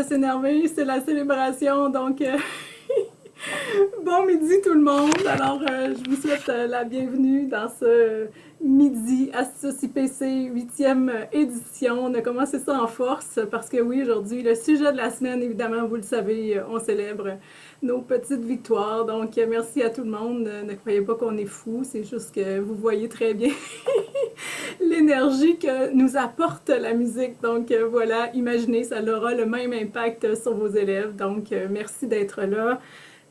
s'énerver, c'est la célébration, donc bon midi tout le monde. Alors, je vous souhaite la bienvenue dans ce midi Astuces IPC 8e édition. On a commencé ça en force parce que oui, aujourd'hui, le sujet de la semaine, évidemment, vous le savez, on célèbre nos petites victoires. Donc, merci à tout le monde. Ne croyez pas qu'on est fou, c'est juste que vous voyez très bien l'énergie que nous apporte la musique. Donc, voilà, imaginez, ça aura le même impact sur vos élèves. Donc, merci d'être là.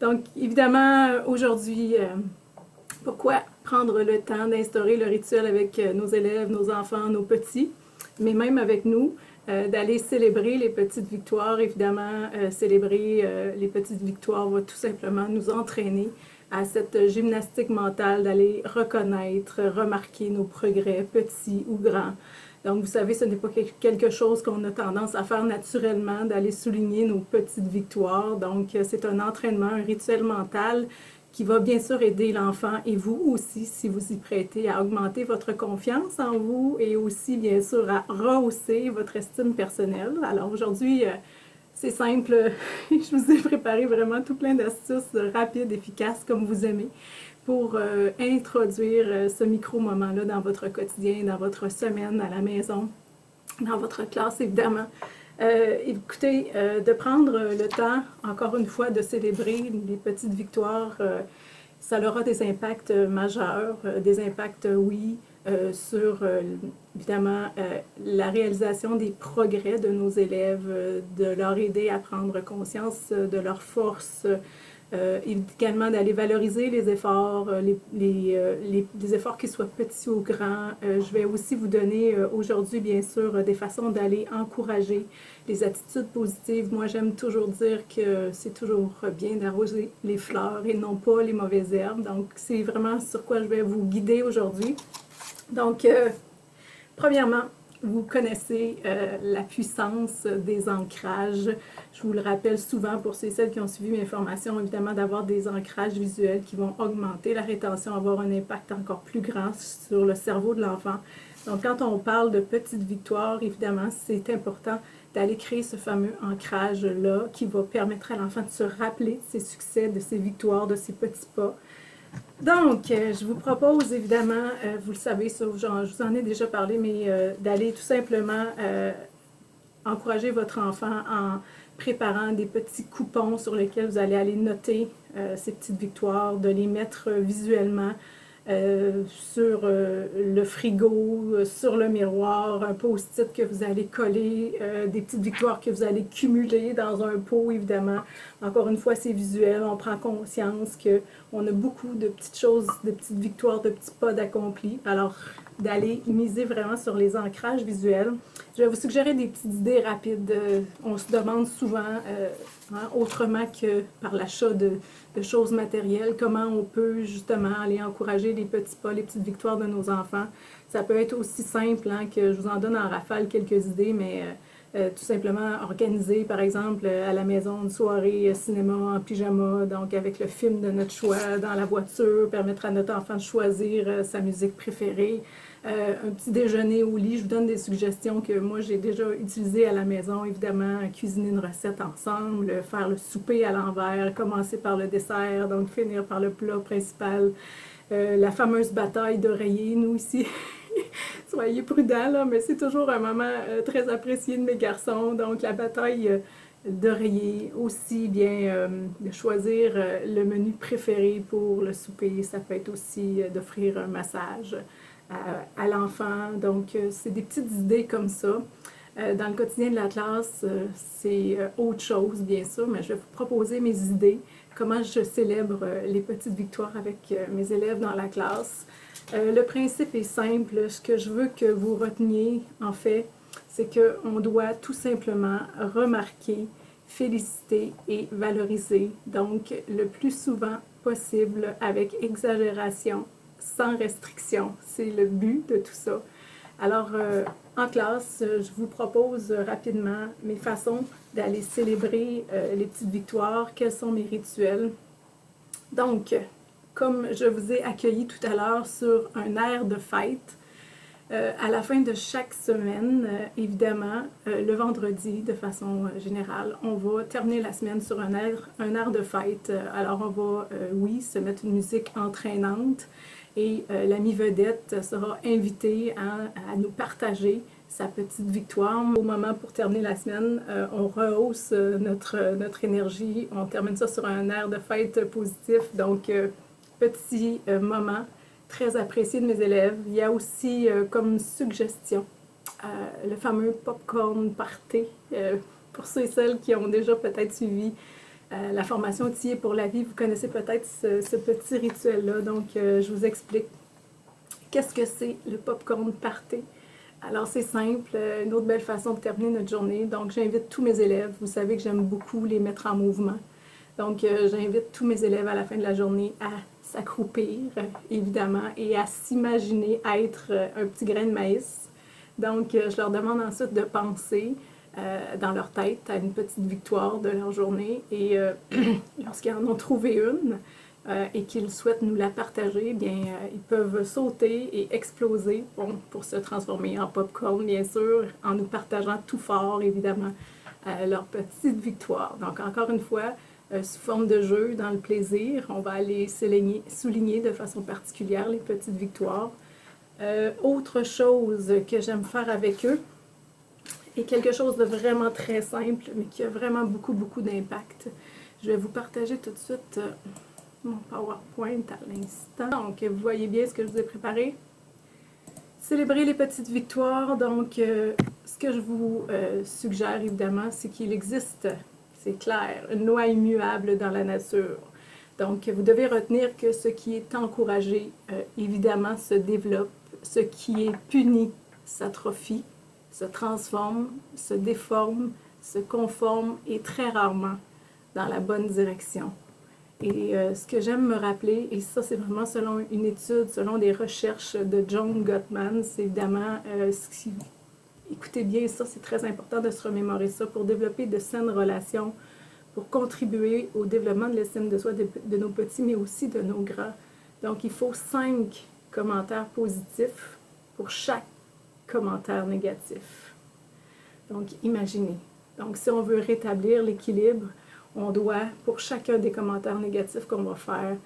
Donc, évidemment, aujourd'hui, pourquoi prendre le temps d'instaurer le rituel avec nos élèves, nos enfants, nos petits, mais même avec nous, d'aller célébrer les petites victoires. Évidemment, célébrer les petites victoires va tout simplement nous entraîner à cette gymnastique mentale, d'aller reconnaître, remarquer nos progrès, petits ou grands. Donc, vous savez, ce n'est pas quelque chose qu'on a tendance à faire naturellement, d'aller souligner nos petites victoires. Donc, c'est un entraînement, un rituel mental qui va bien sûr aider l'enfant et vous aussi, si vous y prêtez, à augmenter votre confiance en vous et aussi, bien sûr, à rehausser votre estime personnelle. Alors, aujourd'hui, c'est simple, je vous ai préparé vraiment tout plein d'astuces rapides, efficaces, comme vous aimez, pour introduire ce micro-moment-là dans votre quotidien, dans votre semaine à la maison, dans votre classe évidemment. Écoutez, de prendre le temps, encore une fois, de célébrer les petites victoires, ça aura des impacts majeurs, des impacts, oui, sur, évidemment, la réalisation des progrès de nos élèves, de leur aider à prendre conscience de leurs forces, également d'aller valoriser les efforts, les efforts qu'ils soient petits ou grands. Je vais aussi vous donner aujourd'hui, bien sûr, des façons d'aller encourager les attitudes positives. Moi, j'aime toujours dire que c'est toujours bien d'arroser les fleurs et non pas les mauvaises herbes. Donc, c'est vraiment sur quoi je vais vous guider aujourd'hui. Donc, premièrement, vous connaissez la puissance des ancrages. Je vous le rappelle souvent pour ceux et celles qui ont suivi mes formations, évidemment, d'avoir des ancrages visuels qui vont augmenter la rétention, avoir un impact encore plus grand sur le cerveau de l'enfant. Donc, quand on parle de petites victoires, évidemment, c'est important d'aller créer ce fameux ancrage-là qui va permettre à l'enfant de se rappeler de ses succès, de ses victoires, de ses petits pas. Donc, je vous propose évidemment, vous le savez, ça, je vous en ai déjà parlé, mais d'aller tout simplement encourager votre enfant en préparant des petits coupons sur lesquels vous allez aller noter ces petites victoires, de les mettre visuellement sur le frigo, sur le miroir, un post-it que vous allez coller, des petites victoires que vous allez cumuler dans un pot, évidemment. Encore une fois, c'est visuel, on prend conscience qu'on a beaucoup de petites choses, de petites victoires, de petits pas d'accomplis. Alors, d'aller miser vraiment sur les ancrages visuels. Je vais vous suggérer des petites idées rapides. On se demande souvent, autrement que par l'achat de choses matérielles, comment on peut justement aller encourager les petits pas, les petites victoires de nos enfants. Ça peut être aussi simple que je vous en donne en rafale quelques idées, mais tout simplement organiser, par exemple, à la maison une soirée cinéma en pyjama, donc avec le film de notre choix dans la voiture, permettre à notre enfant de choisir sa musique préférée. Un petit déjeuner au lit, je vous donne des suggestions que moi j'ai déjà utilisées à la maison, évidemment, cuisiner une recette ensemble, faire le souper à l'envers, commencer par le dessert, donc finir par le plat principal, la fameuse bataille d'oreiller, nous ici. Soyez prudents, là, mais c'est toujours un moment très apprécié de mes garçons, donc la bataille d'oreiller, aussi bien de choisir le menu préféré pour le souper, ça peut être aussi d'offrir un massage à l'enfant. Donc, c'est des petites idées comme ça. Dans le quotidien de la classe, c'est autre chose, bien sûr, mais je vais vous proposer mes idées, comment je célèbre les petites victoires avec mes élèves dans la classe. Le principe est simple. Ce que je veux que vous reteniez, en fait, c'est qu'on doit tout simplement remarquer, féliciter et valoriser. Donc, le plus souvent possible, avec exagération, sans restriction. C'est le but de tout ça. Alors, en classe, je vous propose rapidement mes façons d'aller célébrer les petites victoires. Quels sont mes rituels? Donc, comme je vous ai accueilli tout à l'heure sur un air de fête, À la fin de chaque semaine, évidemment, le vendredi, de façon générale, on va terminer la semaine sur un air de fête. Alors, on va, oui, se mettre une musique entraînante et l'ami vedette sera invité à nous partager sa petite victoire. Au moment pour terminer la semaine, on rehausse notre énergie, on termine ça sur un air de fête positif. Donc, petit moment très apprécié de mes élèves. Il y a aussi comme suggestion le fameux popcorn party. Pour ceux et celles qui ont déjà peut-être suivi la formation Outillés pour la vie, vous connaissez peut-être ce petit rituel-là. Donc, je vous explique qu'est-ce que c'est le popcorn party. Alors, c'est simple, une autre belle façon de terminer notre journée. Donc, j'invite tous mes élèves. Vous savez que j'aime beaucoup les mettre en mouvement. Donc, j'invite tous mes élèves à la fin de la journée à s'accroupir, évidemment, et à s'imaginer être un petit grain de maïs. Donc, je leur demande ensuite de penser dans leur tête à une petite victoire de leur journée. Et lorsqu'ils en ont trouvé une et qu'ils souhaitent nous la partager, bien, ils peuvent sauter et exploser pour se transformer en popcorn, bien sûr, en nous partageant tout fort, évidemment, leur petite victoire. Donc, encore une fois, sous forme de jeu, dans le plaisir. On va aller souligner de façon particulière les petites victoires. Autre chose que j'aime faire avec eux, et quelque chose de vraiment très simple, mais qui a vraiment beaucoup d'impact. Je vais vous partager tout de suite mon PowerPoint à l'instant. Donc, vous voyez bien ce que je vous ai préparé. Célébrer les petites victoires. Donc, ce que je vous suggère, évidemment, c'est qu'il existe, c'est clair, une loi immuable dans la nature. Donc, vous devez retenir que ce qui est encouragé, évidemment, se développe. Ce qui est puni s'atrophie, se transforme, se déforme, se conforme et très rarement dans la bonne direction. Et ce que j'aime me rappeler, et ça c'est vraiment selon une étude, selon des recherches de John Gottman, c'est évidemment, écoutez bien ça, c'est très important de se remémorer ça pour développer de saines relations, pour contribuer au développement de l'estime de soi de nos petits, mais aussi de nos grands. Donc il faut 5 commentaires positifs pour chaque commentaire négatif. Donc imaginez. Donc si on veut rétablir l'équilibre, on doit, pour chacun des commentaires négatifs qu'on va faire,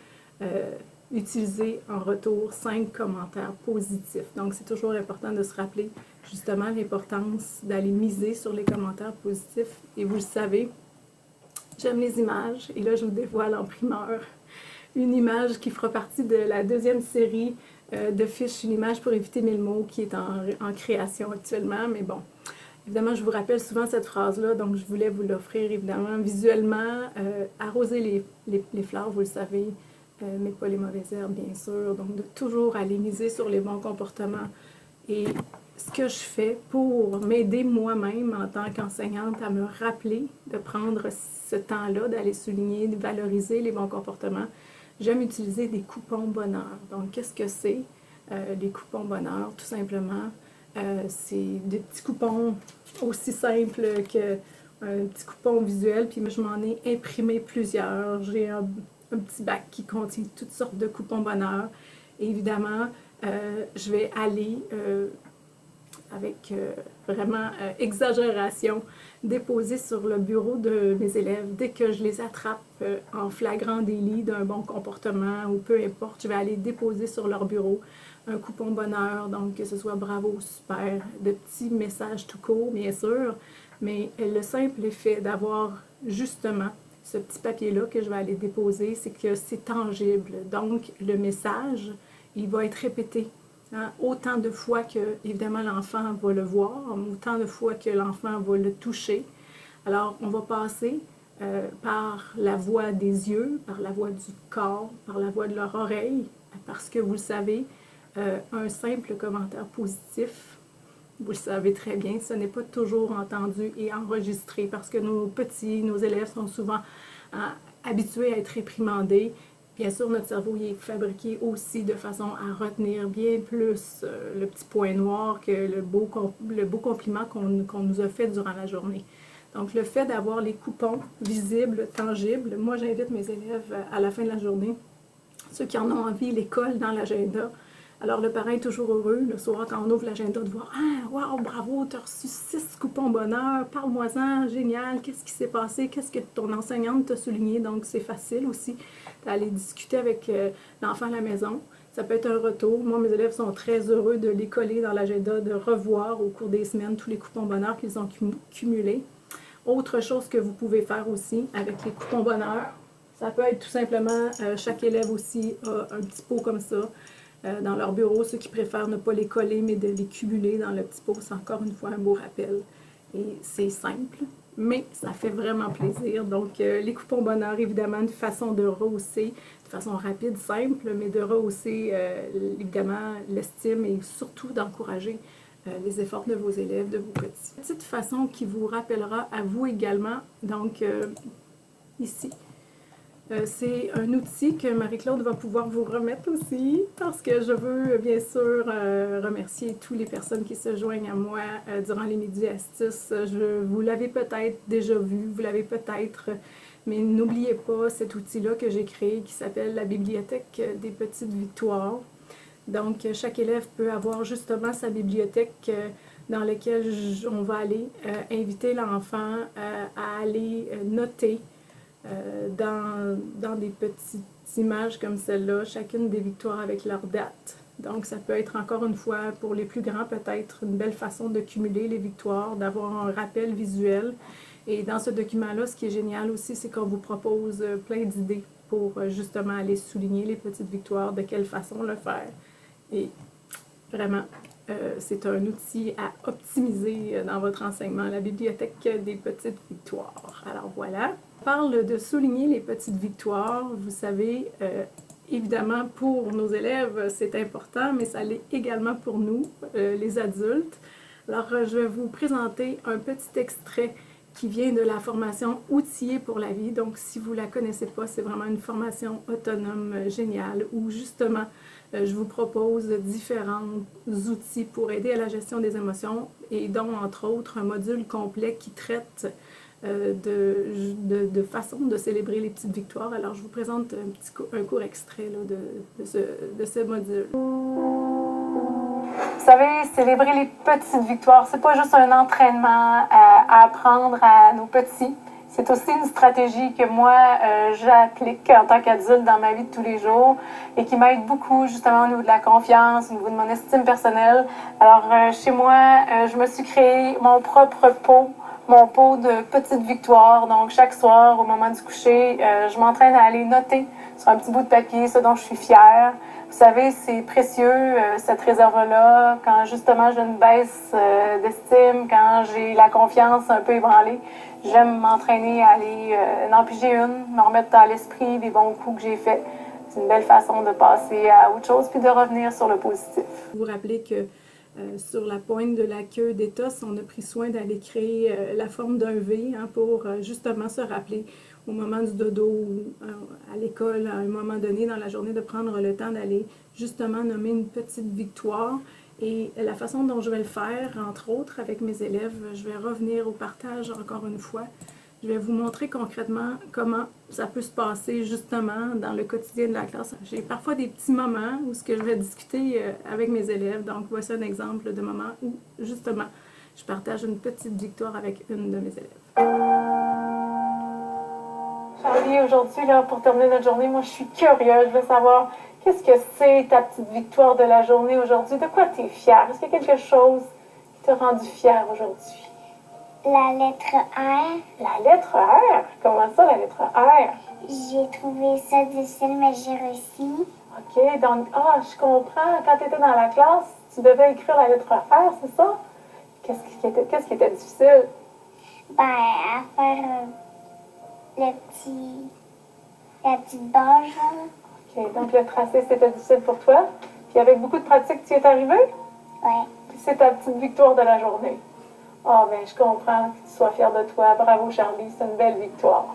utiliser en retour 5 commentaires positifs. Donc, c'est toujours important de se rappeler justement l'importance d'aller miser sur les commentaires positifs. Et vous le savez, j'aime les images. Et là, je vous dévoile en primeur une image qui fera partie de la 2e série de fiches, une image pour éviter 1000 mots qui est en création actuellement. Mais bon, évidemment, je vous rappelle souvent cette phrase-là, donc je voulais vous l'offrir, évidemment, visuellement. Arroser les fleurs, vous le savez, mais pas les mauvaises herbes, bien sûr. Donc, de toujours aller miser sur les bons comportements. Et ce que je fais pour m'aider moi-même en tant qu'enseignante à me rappeler de prendre ce temps-là, d'aller souligner, de valoriser les bons comportements, j'aime utiliser des coupons bonheur. Donc, qu'est-ce que c'est? Les coupons bonheur, tout simplement. C'est des petits coupons aussi simples qu'un petit coupon visuel, puis je m'en ai imprimé plusieurs. J'ai un petit bac qui contient toutes sortes de coupons bonheur. Et évidemment, je vais aller avec vraiment exagération déposer sur le bureau de mes élèves. Dès que je les attrape en flagrant délit d'un bon comportement ou peu importe, je vais aller déposer sur leur bureau un coupon bonheur, donc que ce soit bravo, super, de petits messages tout court, bien sûr, mais le simple effet d'avoir justement ce petit papier-là que je vais aller déposer, c'est que c'est tangible. Donc, le message, il va être répété. Hein, autant de fois que, évidemment, l'enfant va le voir, autant de fois que l'enfant va le toucher. Alors, on va passer par la voix des yeux, par la voix du corps, par la voix de leur oreille, parce que vous le savez, un simple commentaire positif, vous le savez très bien, ce n'est pas toujours entendu et enregistré parce que nos petits, nos élèves sont souvent habitués à être réprimandés. Bien sûr, notre cerveau il est fabriqué aussi de façon à retenir bien plus le petit point noir que le beau compliment qu'on nous a fait durant la journée. Donc, le fait d'avoir les coupons visibles, tangibles, moi j'invite mes élèves à la fin de la journée, ceux qui en ont envie, les collent dans l'agenda. Alors le parent est toujours heureux le soir quand on ouvre l'agenda de voir « Ah, wow, bravo, tu as reçu 6 coupons bonheur, parle-moi-en, génial, qu'est-ce qui s'est passé, qu'est-ce que ton enseignante t'a souligné? » Donc c'est facile aussi d'aller discuter avec l'enfant à la maison. Ça peut être un retour. Moi, mes élèves sont très heureux de les coller dans l'agenda, de revoir au cours des semaines tous les coupons bonheur qu'ils ont cumulés. Autre chose que vous pouvez faire aussi avec les coupons bonheur, ça peut être tout simplement, chaque élève aussi a un petit pot comme ça dans leur bureau. Ceux qui préfèrent ne pas les coller, mais de les cumuler dans le petit pot, c'est encore une fois un beau rappel. Et c'est simple, mais ça fait vraiment plaisir. Donc, les coupons bonheur, évidemment, une façon de rehausser, de façon rapide, simple, mais de rehausser, évidemment, l'estime et surtout d'encourager les efforts de vos élèves, de vos petits. Une petite façon qui vous rappellera à vous également, donc ici. C'est un outil que Marie-Claude va pouvoir vous remettre aussi parce que je veux bien sûr remercier toutes les personnes qui se joignent à moi durant les Midis Astuces. Vous l'avez peut-être déjà vu, vous l'avez peut-être, mais n'oubliez pas cet outil-là que j'ai créé qui s'appelle la Bibliothèque des Petites Victoires. Donc, chaque élève peut avoir justement sa bibliothèque dans laquelle on va aller inviter l'enfant à aller noter dans des petites images comme celle-là, chacune des victoires avec leur date. Donc, ça peut être encore une fois, pour les plus grands, peut-être une belle façon de cumuler les victoires, d'avoir un rappel visuel. Et dans ce document-là, ce qui est génial aussi, c'est qu'on vous propose plein d'idées pour justement aller souligner les petites victoires, de quelle façon le faire. Et vraiment, c'est un outil à optimiser dans votre enseignement, la bibliothèque des petites victoires. Alors voilà. On parle de souligner les petites victoires. Vous savez, évidemment, pour nos élèves, c'est important, mais ça l'est également pour nous, les adultes. Alors, je vais vous présenter un petit extrait qui vient de la formation Outillés pour la vie. Donc, si vous ne la connaissez pas, c'est vraiment une formation autonome géniale où, justement, je vous propose différents outils pour aider à la gestion des émotions et dont, entre autres, un module complet qui traite de façon de célébrer les petites victoires. Alors, je vous présente un court extrait là, de ce module. Vous savez, célébrer les petites victoires, c'est pas juste un entraînement à apprendre à nos petits. C'est aussi une stratégie que moi, j'applique en tant qu'adulte dans ma vie de tous les jours et qui m'aide beaucoup justement au niveau de la confiance, au niveau de mon estime personnelle. Alors, chez moi, je me suis créé mon propre pot, mon pot de petites victoires. Donc, chaque soir, au moment du coucher, je m'entraîne à aller noter sur un petit bout de papier ce dont je suis fière. Vous savez, c'est précieux, cette réserve-là, quand justement j'ai une baisse d'estime, quand j'ai la confiance un peu ébranlée. J'aime m'entraîner à aller en piger une, me remettre dans l'esprit des bons coups que j'ai faits. C'est une belle façon de passer à autre chose puis de revenir sur le positif. Vous vous rappelez que sur la pointe de la queue d'Éthos, on a pris soin d'aller créer la forme d'un V pour justement se rappeler au moment du dodo ou à l'école, à un moment donné dans la journée, de prendre le temps d'aller justement nommer une petite victoire. Et la façon dont je vais le faire, entre autres avec mes élèves, je vais revenir au partage encore une fois. Je vais vous montrer concrètement comment ça peut se passer justement dans le quotidien de la classe. J'ai parfois des petits moments où ce que je vais discuter avec mes élèves. Donc voici un exemple de moment où justement je partage une petite victoire avec une de mes élèves. Charlie, aujourd'hui, là, pour terminer notre journée, moi je suis curieuse, je veux savoir qu'est-ce que c'est ta petite victoire de la journée aujourd'hui? De quoi tu es fière? Est-ce qu'il y a quelque chose qui t'a rendu fière aujourd'hui? La lettre R. La lettre R? Comment ça, la lettre R? J'ai trouvé ça difficile, mais j'ai réussi. OK, donc, je comprends. Quand tu étais dans la classe, tu devais écrire la lettre R, c'est ça? Qu'est-ce qui était difficile? Ben, à faire la petite barre, genre. OK, donc le tracé, c'était difficile pour toi. Puis avec beaucoup de pratique, tu y es arrivé? Ouais. Puis c'est ta petite victoire de la journée. Ah, ben, je comprends que tu sois fière de toi. Bravo, Charlie, c'est une belle victoire.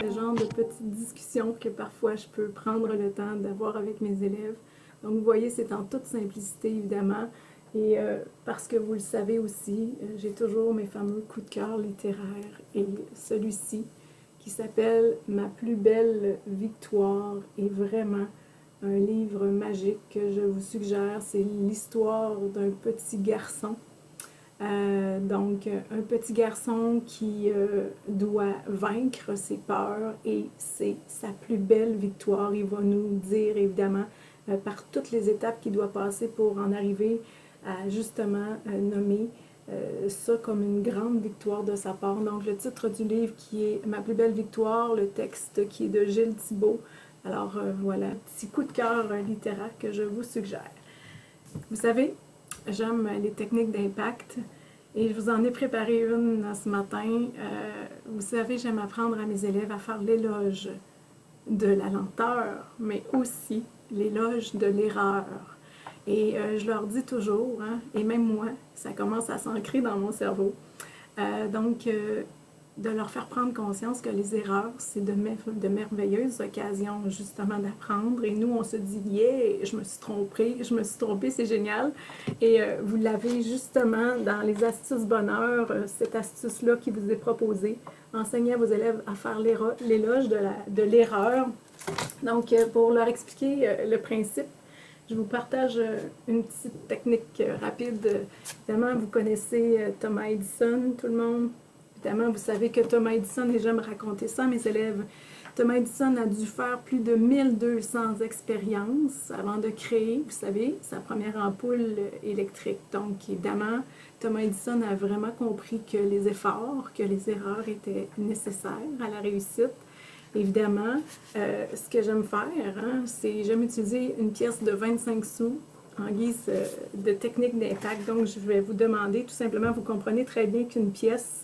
Le genre de petites discussions que parfois je peux prendre le temps d'avoir avec mes élèves. Donc, vous voyez, c'est en toute simplicité, évidemment. Et parce que vous le savez aussi, j'ai toujours mes fameux coups de cœur littéraires. Et celui-ci, qui s'appelle « Ma plus belle victoire », est vraiment un livre magique que je vous suggère. C'est l'histoire d'un petit garçon. Donc, un petit garçon qui doit vaincre ses peurs et c'est sa plus belle victoire. Il va nous dire évidemment par toutes les étapes qu'il doit passer pour en arriver à justement nommer ça comme une grande victoire de sa part. Donc, le titre du livre qui est Ma plus belle victoire, le texte qui est de Gilles Thibault. Alors, voilà, petit coup de cœur littéraire que je vous suggère. Vous savez, j'aime les techniques d'impact et je vous en ai préparé une ce matin. Vous savez, j'aime apprendre à mes élèves à faire l'éloge de la lenteur, mais aussi l'éloge de l'erreur. Et je leur dis toujours, hein, et même moi, ça commence à s'ancrer dans mon cerveau, de leur faire prendre conscience que les erreurs, c'est de merveilleuses occasions justement d'apprendre. Et nous, on se dit, yeah, je me suis trompée, c'est génial. Et vous l'avez justement dans les astuces bonheur, cette astuce-là qui vous est proposée. Enseignez à vos élèves à faire l'éloge de l'erreur. Donc, pour leur expliquer le principe, je vous partage une petite technique rapide. Évidemment, vous connaissez Thomas Edison, tout le monde. Évidemment, vous savez que Thomas Edison, et j'aime raconter ça à mes élèves, Thomas Edison a dû faire plus de 1200 expériences avant de créer, vous savez, sa première ampoule électrique. Donc, évidemment, Thomas Edison a vraiment compris que les efforts, que les erreurs étaient nécessaires à la réussite. Évidemment, ce que j'aime faire, hein, c'est j'aime utiliser une pièce de 25 sous en guise de technique d'impact. Donc, je vais vous demander, tout simplement, vous comprenez très bien qu'une pièce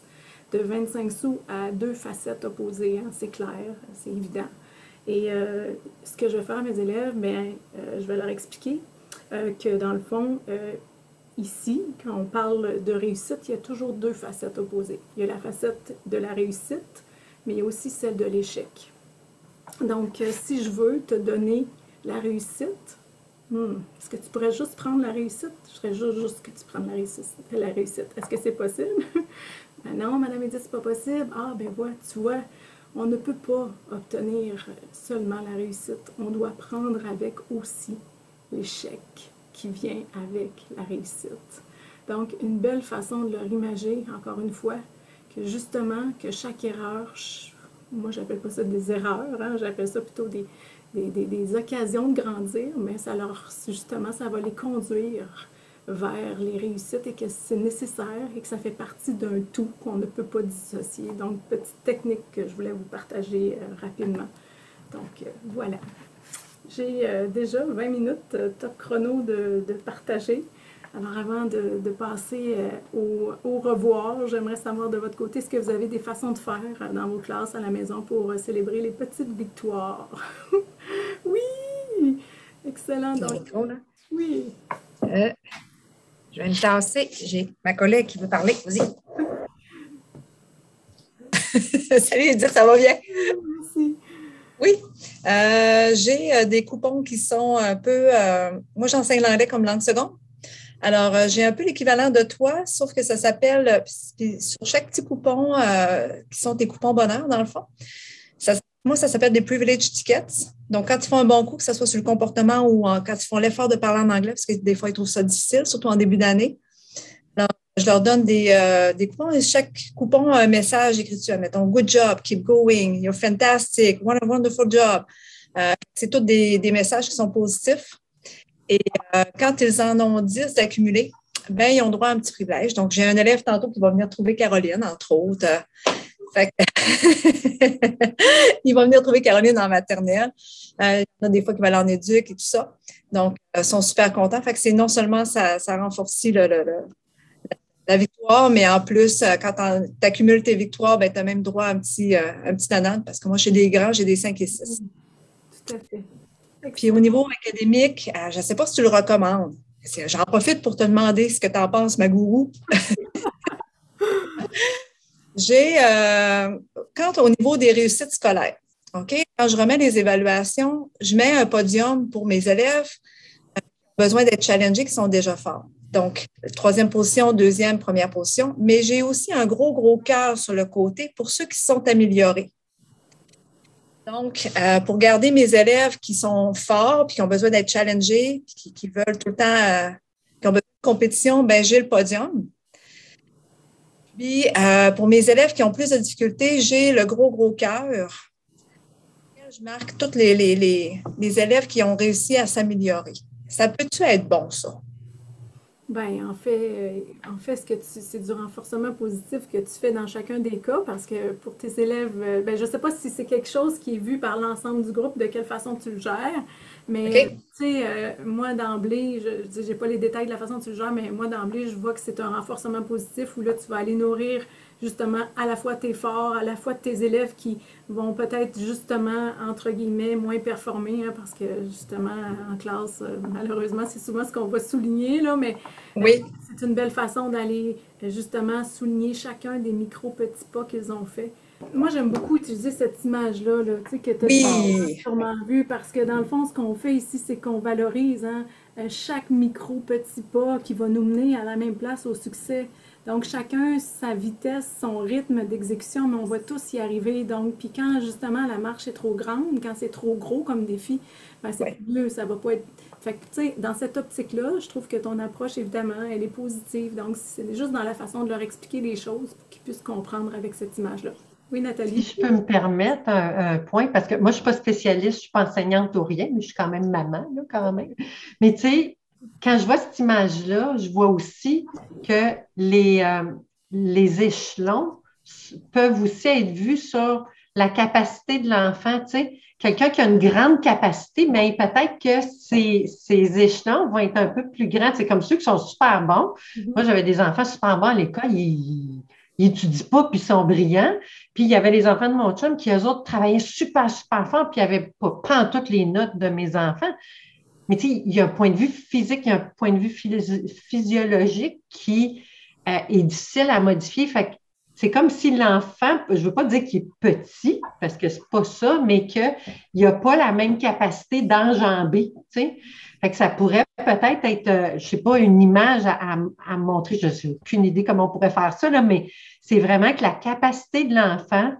de 25 sous a deux facettes opposées, hein, c'est clair, c'est évident. Et ce que je vais faire à mes élèves, je vais leur expliquer que dans le fond, ici, quand on parle de réussite, il y a toujours deux facettes opposées. Il y a la facette de la réussite, mais il y a aussi celle de l'échec. Donc, si je veux te donner la réussite, est-ce que tu pourrais juste prendre la réussite? Je serais juste que tu prennes la réussite. Est-ce que c'est possible? Ben non, Madame Edith, c'est pas possible. Ah, ben voilà, tu vois, on ne peut pas obtenir seulement la réussite. On doit prendre avec aussi l'échec qui vient avec la réussite. Donc, une belle façon de leur imager, encore une fois, que justement, que chaque erreur, moi j'appelle pas ça des erreurs, hein, j'appelle ça plutôt des occasions de grandir, mais justement, ça va les conduire vers les réussites et que c'est nécessaire et que ça fait partie d'un tout qu'on ne peut pas dissocier. Donc, petite technique que je voulais vous partager rapidement. Donc, voilà. J'ai déjà 20 minutes top chrono de partager. Alors, avant de passer au revoir, j'aimerais savoir de votre côté, est-ce que vous avez des façons de faire dans vos classes à la maison pour célébrer les petites victoires? Oui! Excellent. Donc, oui. Je vais me tasser. J'ai ma collègue qui veut parler. Vas-y. Salut Edith, ça va bien? Merci. Oui, j'ai des coupons qui sont un peu... moi, j'enseigne l'anglais comme langue seconde. Alors, j'ai un peu l'équivalent de toi, sauf que ça s'appelle, sur chaque petit coupon, qui sont tes coupons bonheur, dans le fond, moi, ça s'appelle des privilege tickets. Donc, quand ils font un bon coup, que ce soit sur le comportement ou quand ils font l'effort de parler en anglais, parce que des fois, ils trouvent ça difficile, surtout en début d'année. Alors, je leur donne des coupons et chaque coupon a un message écrit dessus. Mettons, good job, keep going, you're fantastic, what a wonderful job. C'est tous des messages qui sont positifs. Et quand ils en ont 10 d'accumulés, ben, ils ont droit à un petit privilège. Donc, j'ai un élève tantôt qui va venir trouver Caroline, entre autres. Il va venir trouver Caroline en maternelle. Il y en a des fois qui va aller en éduc et tout ça. Donc, ils sont super contents. Fait que c'est non seulement ça renforce la victoire, mais en plus, quand tu accumules tes victoires, ben, tu as même droit à un petit anane, parce que moi, chez des grands, j'ai des 5 et 6. Tout à fait. Puis au niveau académique, je ne sais pas si tu le recommandes. J'en profite pour te demander ce que tu en penses, ma gourou. Quand au niveau des réussites scolaires, OK, quand je remets les évaluations, je mets un podium pour mes élèves qui ont besoin d'être challengés, qui sont déjà forts. Donc, troisième position, deuxième, première position. Mais j'ai aussi un gros cœur sur le côté pour ceux qui se sont améliorés. Donc, pour garder mes élèves qui sont forts, puis qui ont besoin d'être challengés, puis qui veulent tout le temps, qui ont besoin de compétition, ben j'ai le podium. Puis, pour mes élèves qui ont plus de difficultés, j'ai le gros cœur. Je marque tous les élèves qui ont réussi à s'améliorer. Ça peut-tu être bon, ça? Ben, en fait, c'est du renforcement positif que tu fais dans chacun des cas parce que pour tes élèves, ben, je ne sais pas si c'est quelque chose qui est vu par l'ensemble du groupe, de quelle façon tu le gères, mais OK. tu sais, moi d'emblée, je n'ai pas les détails de la façon dont tu le gères, mais moi d'emblée, je vois que c'est un renforcement positif où là, tu vas aller nourrir justement à la fois tes forts, à la fois tes élèves qui vont peut-être justement, entre guillemets, moins performer, hein, parce que justement, en classe, malheureusement, c'est souvent ce qu'on va souligner, là, mais Oui. c'est une belle façon d'aller justement souligner chacun des micro-petits pas qu'ils ont fait. Moi, j'aime beaucoup utiliser cette image-là, là, tu sais, que tu as Oui. sûrement vu, parce que dans le fond, ce qu'on fait ici, c'est qu'on valorise hein, chaque micro-petit pas qui va nous mener à la même place au succès. Donc, chacun sa vitesse, son rythme d'exécution, mais on va tous y arriver. Donc, puis quand justement la marche est trop grande, quand c'est trop gros comme défi, ben, c'est Ouais. mieux, ça va pas être. Fait que, tu sais, dans cette optique-là, je trouve que ton approche, évidemment, elle est positive. Donc, c'est juste dans la façon de leur expliquer les choses pour qu'ils puissent comprendre avec cette image-là. Oui, Si Nathalie? je peux me permettre un point, parce que moi, je ne suis pas spécialiste, je ne suis pas enseignante ou rien, mais je suis quand même maman, là, quand même. Mais tu sais, quand je vois cette image-là, je vois aussi que les échelons peuvent aussi être vus sur la capacité de l'enfant. Tu sais, quelqu'un qui a une grande capacité, mais peut-être que ses échelons vont être un peu plus grands. C'est comme ceux qui sont super bons. Moi, j'avais des enfants super bons à l'école, ils n'étudient pas, puis ils sont brillants. Puis il y avait les enfants de mon chum qui, eux autres, travaillaient super fort, puis ils n'avaient pas en toutes les notes de mes enfants. Mais tu sais, il y a un point de vue physique, il y a un point de vue physiologique qui est difficile à modifier. Fait que c'est comme si l'enfant, je ne veux pas dire qu'il est petit, parce que c'est pas ça, mais qu'il n'a pas la même capacité d'enjamber, tu sais. Fait que ça pourrait peut-être être, je ne sais pas, une image à montrer, je n'ai aucune idée comment on pourrait faire ça, là, mais c'est vraiment que la capacité de l'enfant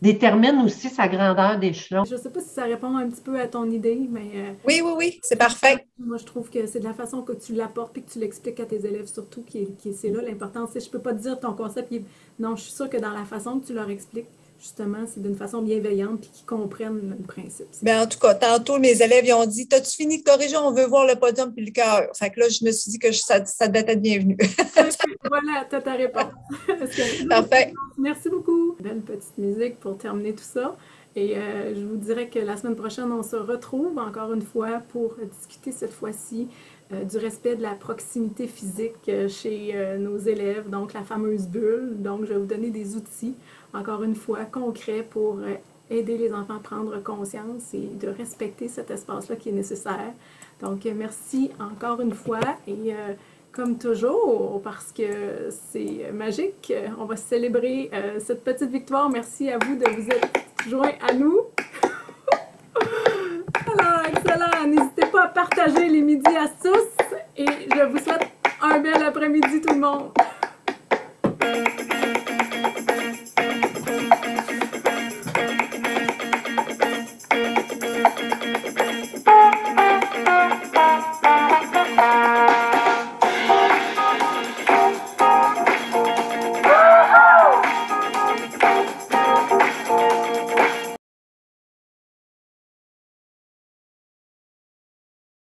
détermine aussi sa grandeur d'échelon. Je ne sais pas si ça répond un petit peu à ton idée, mais Oui, c'est parfait. moi, je trouve que c'est de la façon que tu l'apportes et que tu l'expliques à tes élèves surtout c'est là l'important. Je ne peux pas te dire ton concept. Non, je suis sûre que dans la façon que tu leur expliques, justement, c'est d'une façon bienveillante et qu'ils comprennent le principe. Ben, en tout cas, tantôt, mes élèves ils ont dit t'as-tu fini de corriger? On veut voir le podium puis le cœur. Fait que là, je me suis dit que ça devait être bienvenu. Voilà, tu as ta réponse. Parfait. Merci beaucoup. Belle petite musique pour terminer tout ça. Et je vous dirais que la semaine prochaine, on se retrouve encore une fois pour discuter cette fois-ci du respect de la proximité physique chez nos élèves, donc la fameuse bulle. Donc, je vais vous donner des outils, encore une fois, concrets pour aider les enfants à prendre conscience et de respecter cet espace-là qui est nécessaire. Donc, merci encore une fois et comme toujours, parce que c'est magique, on va célébrer cette petite victoire. Merci à vous de vous être joints à nous. Alors, excellent! N'hésitez pas à partager les midis astuces et je vous souhaite un bel après-midi tout le monde.